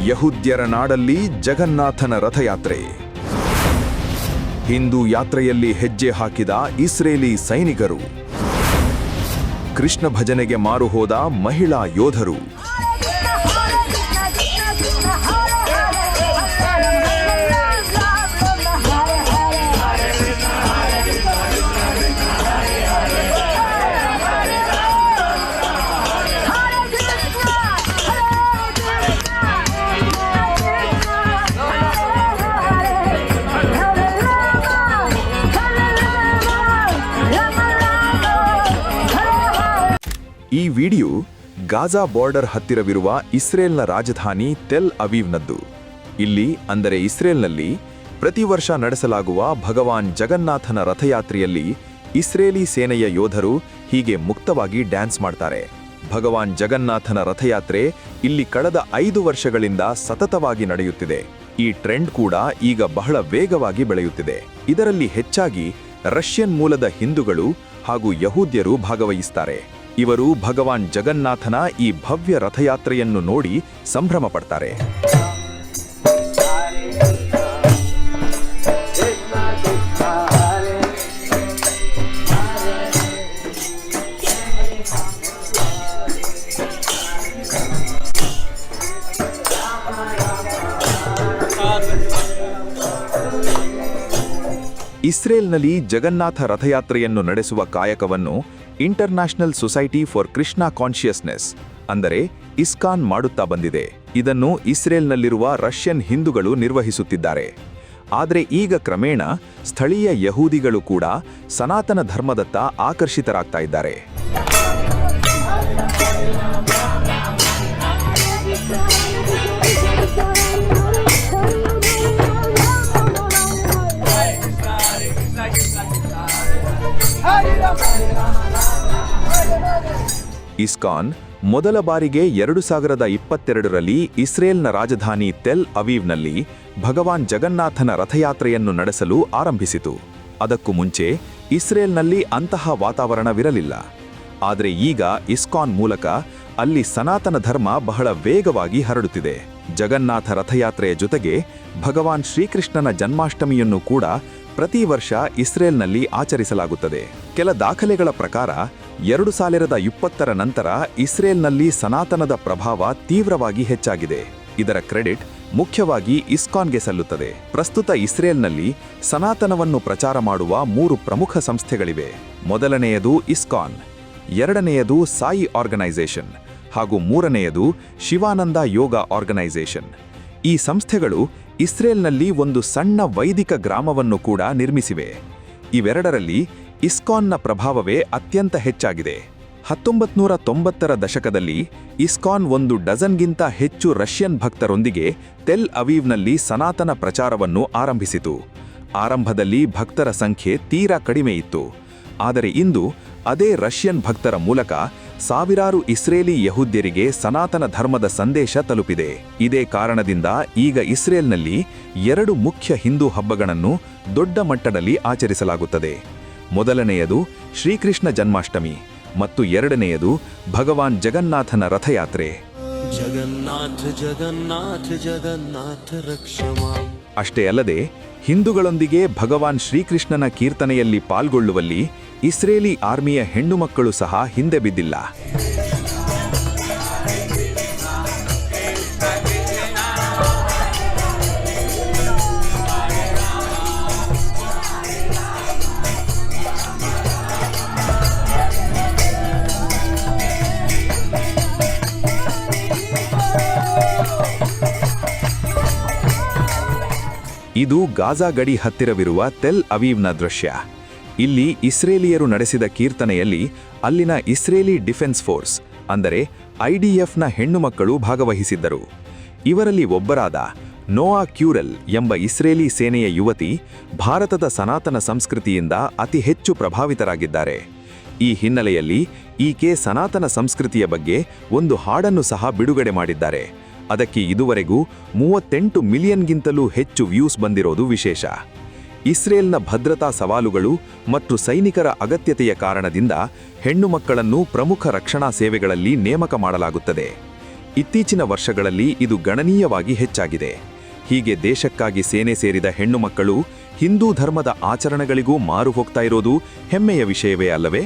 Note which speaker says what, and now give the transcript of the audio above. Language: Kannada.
Speaker 1: ಯಹೂದ್ಯರ ನಾಡಲ್ಲಿ ಜಗನ್ನಾಥನ ರಥಯಾತ್ರೆ. ಹಿಂದೂ ಯಾತ್ರೆಯಲ್ಲಿ ಹೆಜ್ಜೆ ಹಾಕಿದ ಇಸ್ರೇಲಿ ಸೈನಿಕರು. ಕೃಷ್ಣ ಭಜನೆಗೆ ಮಾರು ಹೋದ ಮಹಿಳಾ ಯೋಧರು. ಈ ವಿಡಿಯೋ ಗಾಜಾ ಬಾರ್ಡರ್ ಹತ್ತಿರವಿರುವ ಇಸ್ರೇಲ್ನ ರಾಜಧಾನಿ ತೆಲ್ ಅವೀವ್ನದ್ದು. ಇಲ್ಲಿ ಅಂದರೆ ಇಸ್ರೇಲ್ನಲ್ಲಿ ಪ್ರತಿ ವರ್ಷ ನಡೆಸಲಾಗುವ ಭಗವಾನ್ ಜಗನ್ನಾಥನ ರಥಯಾತ್ರೆಯಲ್ಲಿ ಇಸ್ರೇಲಿ ಸೇನೆಯ ಯೋಧರು ಹೀಗೆ ಮುಕ್ತವಾಗಿ ಡ್ಯಾನ್ಸ್ ಮಾಡ್ತಾರೆ. ಭಗವಾನ್ ಜಗನ್ನಾಥನ ರಥಯಾತ್ರೆ ಇಲ್ಲಿ ಕಳೆದ 5 ವರ್ಷಗಳಿಂದ ಸತತವಾಗಿ ನಡೆಯುತ್ತಿದೆ. ಈ ಟ್ರೆಂಡ್ ಕೂಡ ಈಗ ಬಹಳ ವೇಗವಾಗಿ ಬೆಳೆಯುತ್ತಿದೆ. ಇದರಲ್ಲಿ ಹೆಚ್ಚಾಗಿ ರಷ್ಯನ್ ಮೂಲದ ಹಿಂದೂಗಳು ಹಾಗೂ ಯಹೂದ್ಯರು ಭಾಗವಹಿಸುತ್ತಾರೆ. ಇವರು ಭಗವಾನ್ ಜಗನ್ನಾಥನ ಈ ಭವ್ಯ ರಥಯಾತ್ರೆಯನ್ನು ನೋಡಿ ಸಂಭ್ರಮ ಪಡ್ತಾರೆ. ಇಸ್ರೇಲ್ನಲ್ಲಿ ಜಗನ್ನಾಥ ರಥಯಾತ್ರೆಯನ್ನು ನಡೆಸುವ ಕಾಯಕವನ್ನು international society for Krishna consciousness ಅಂದರೆ ಇಸ್ಕಾನ್ ಮಾಡುತ್ತಾ ಬಂದಿದೆ. ಇದನ್ನು ಇಸ್ರೇಲ್ನಲ್ಲಿರುವ ರಷ್ಯನ್ ಹಿಂದೂಗಳು ನಿರ್ವಹಿಸುತ್ತಿದ್ದಾರೆ. ಆದರೆ ಈಗ ಕ್ರಮೇಣ ಸ್ಥಳೀಯ ಯಹೂದಿಗಳು ಕೂಡ ಸನಾತನ ಧರ್ಮದತ್ತ ಆಕರ್ಷಿತರಾಗ್ತಾ ಇದ್ದಾರೆ. ಇಸ್ಕಾನ್ ಮೊದಲ ಬಾರಿಗೆ 2022ರಲ್ಲಿ ಇಸ್ರೇಲ್ನ ರಾಜಧಾನಿ ತೆಲ್ ಅವೀವ್ನಲ್ಲಿ ಭಗವಾನ್ ಜಗನ್ನಾಥನ ರಥಯಾತ್ರೆಯನ್ನು ನಡೆಸಲು ಆರಂಭಿಸಿತು. ಅದಕ್ಕೂ ಮುಂಚೆ ಇಸ್ರೇಲ್ನಲ್ಲಿ ಅಂತಹ ವಾತಾವರಣವಿರಲಿಲ್ಲ. ಆದರೆ ಈಗ ಇಸ್ಕಾನ್ ಮೂಲಕ ಅಲ್ಲಿ ಸನಾತನ ಧರ್ಮ ಬಹಳ ವೇಗವಾಗಿ ಹರಡುತ್ತಿದೆ. ಜಗನ್ನಾಥ ರಥಯಾತ್ರೆಯ ಜೊತೆಗೆ ಭಗವಾನ್ ಶ್ರೀಕೃಷ್ಣನ ಜನ್ಮಾಷ್ಟಮಿಯನ್ನು ಕೂಡ ಪ್ರತಿ ವರ್ಷ ಇಸ್ರೇಲ್ನಲ್ಲಿ ಆಚರಿಸಲಾಗುತ್ತದೆ. ಕೆಲ ದಾಖಲೆಗಳ ಪ್ರಕಾರ 2020ರ ನಂತರ ಇಸ್ರೇಲ್ನಲ್ಲಿ ಸನಾತನದ ಪ್ರಭಾವ ತೀವ್ರವಾಗಿ ಹೆಚ್ಚಾಗಿದೆ. ಇದರ ಕ್ರೆಡಿಟ್ ಮುಖ್ಯವಾಗಿ ಇಸ್ಕಾನ್ಗೆ ಸಲ್ಲುತ್ತದೆ. ಪ್ರಸ್ತುತ ಇಸ್ರೇಲ್ನಲ್ಲಿ ಸನಾತನವನ್ನು ಪ್ರಚಾರ ಮಾಡುವ 3 ಪ್ರಮುಖ ಸಂಸ್ಥೆಗಳಿವೆ. ಮೊದಲನೆಯದು ಇಸ್ಕಾನ್, ಎರಡನೆಯದು ಸಾಯಿ ಆರ್ಗನೈಸೇಷನ್ ಹಾಗೂ ಮೂರನೆಯದು ಶಿವಾನಂದ ಯೋಗ ಆರ್ಗನೈಸೇಷನ್. ಈ ಸಂಸ್ಥೆಗಳು ಇಸ್ರೇಲ್ನಲ್ಲಿ ಒಂದು ಸಣ್ಣ ವೈದಿಕ ಗ್ರಾಮವನ್ನು ಕೂಡ ನಿರ್ಮಿಸಿವೆ. ಇವೆರಡರಲ್ಲಿ ಇಸ್ಕಾನ್ನ ಪ್ರಭಾವವೇ ಅತ್ಯಂತ ಹೆಚ್ಚಾಗಿದೆ. 1990ರ ದಶಕದಲ್ಲಿ ಇಸ್ಕಾನ್ 1 ಡಜನ್ಗಿಂತ ಹೆಚ್ಚು ರಷ್ಯನ್ ಭಕ್ತರೊಂದಿಗೆ ತೆಲ್ ಅವೀವ್ನಲ್ಲಿ ಸನಾತನ ಪ್ರಚಾರವನ್ನು ಆರಂಭಿಸಿತು. ಆರಂಭದಲ್ಲಿ ಭಕ್ತರ ಸಂಖ್ಯೆ ತೀರಾ ಕಡಿಮೆ ಇತ್ತು. ಆದರೆ ಇಂದು ಅದೇ ರಷ್ಯನ್ ಭಕ್ತರ ಮೂಲಕ ಸಾವಿರಾರು ಇಸ್ರೇಲಿ ಯಹೂದ್ಯರಿಗೆ ಸನಾತನ ಧರ್ಮದ ಸಂದೇಶ ತಲುಪಿದೆ. ಇದೇ ಕಾರಣದಿಂದ ಈಗ ಇಸ್ರೇಲ್ನಲ್ಲಿ 2 ಮುಖ್ಯ ಹಿಂದೂ ಹಬ್ಬಗಳನ್ನು ದೊಡ್ಡ ಮಟ್ಟದಲ್ಲಿ ಆಚರಿಸಲಾಗುತ್ತದೆ. ಮೊದಲನೆಯದು ಶ್ರೀಕೃಷ್ಣ ಜನ್ಮಾಷ್ಟಮಿ ಮತ್ತು ಎರಡನೆಯದು ಭಗವಾನ್ ಜಗನ್ನಾಥನ ರಥಯಾತ್ರೆ. ಜಗನ್ನಾಥ ಜಗನ್ನಾಥ ಜಗನ್ನಾಥ ರಕ್ಷಮಾ. ಅಷ್ಟೇ ಅಲ್ಲದೆ ಹಿಂದೂಗಳೊಂದಿಗೆ ಭಗವಾನ್ ಶ್ರೀಕೃಷ್ಣನ ಕೀರ್ತನೆಯಲ್ಲಿ ಪಾಲ್ಗೊಳ್ಳುವಲ್ಲಿ ಇಸ್ರೇಲಿ ಆರ್ಮಿಯ ಹೆಣ್ಣುಮಕ್ಕಳು ಸಹ ಹಿಂದೆ ಬಿದ್ದಿಲ್ಲ. ಇದು ಗಾಜಾ ಗಡಿ ಹತ್ತಿರವಿರುವ ತೆಲ್ ಅವೀವ್ನ ದೃಶ್ಯ. ಇಲ್ಲಿ ಇಸ್ರೇಲಿಯರು ನಡೆಸಿದ ಕೀರ್ತನೆಯಲ್ಲಿ ಅಲ್ಲಿನ ಇಸ್ರೇಲಿ ಡಿಫೆನ್ಸ್ ಫೋರ್ಸ್ ಅಂದರೆ ಐಡಿಎಫ್ನ ಹೆಣ್ಣುಮಕ್ಕಳು ಭಾಗವಹಿಸಿದ್ದರು. ಇವರಲ್ಲಿ ಒಬ್ಬರಾದ ನೋವಾ ಕ್ಯೂರೆಲ್ ಎಂಬ ಇಸ್ರೇಲಿ ಸೇನೆಯ ಯುವತಿ ಭಾರತದ ಸನಾತನ ಸಂಸ್ಕೃತಿಯಿಂದ ಅತಿ ಹೆಚ್ಚು ಪ್ರಭಾವಿತರಾಗಿದ್ದಾರೆ. ಈ ಹಿನ್ನೆಲೆಯಲ್ಲಿ ಈಕೆ ಸನಾತನ ಸಂಸ್ಕೃತಿಯ ಬಗ್ಗೆ ಒಂದು ಹಾಡನ್ನು ಸಹ ಬಿಡುಗಡೆ ಮಾಡಿದ್ದಾರೆ. ಅದಕ್ಕೆ ಇದುವರೆಗೂ 38 ಮಿಲಿಯನ್ಗಿಂತಲೂ ಹೆಚ್ಚು ವ್ಯೂಸ್ ಬಂದಿರೋದು ವಿಶೇಷ. ಇಸ್ರೇಲ್ನ ಭದ್ರತಾ ಸವಾಲುಗಳು ಮತ್ತು ಸೈನಿಕರ ಅಗತ್ಯತೆಯ ಕಾರಣದಿಂದ ಹೆಣ್ಣು ಮಕ್ಕಳನ್ನು ಪ್ರಮುಖ ರಕ್ಷಣಾ ಸೇವೆಗಳಲ್ಲಿ ನೇಮಕ ಮಾಡಲಾಗುತ್ತದೆ. ಇತ್ತೀಚಿನ ವರ್ಷಗಳಲ್ಲಿ ಇದು ಗಣನೀಯವಾಗಿ ಹೆಚ್ಚಾಗಿದೆ. ಹೀಗೆ ದೇಶಕ್ಕಾಗಿ ಸೇನೆ ಸೇರಿದ ಹೆಣ್ಣುಮಕ್ಕಳು ಹಿಂದೂ ಧರ್ಮದ ಆಚರಣೆಗಳಿಗೂ ಮಾರು ಹೋಗ್ತಾ ಇರೋದು ಹೆಮ್ಮೆಯ ವಿಷಯವೇ ಅಲ್ಲವೇ?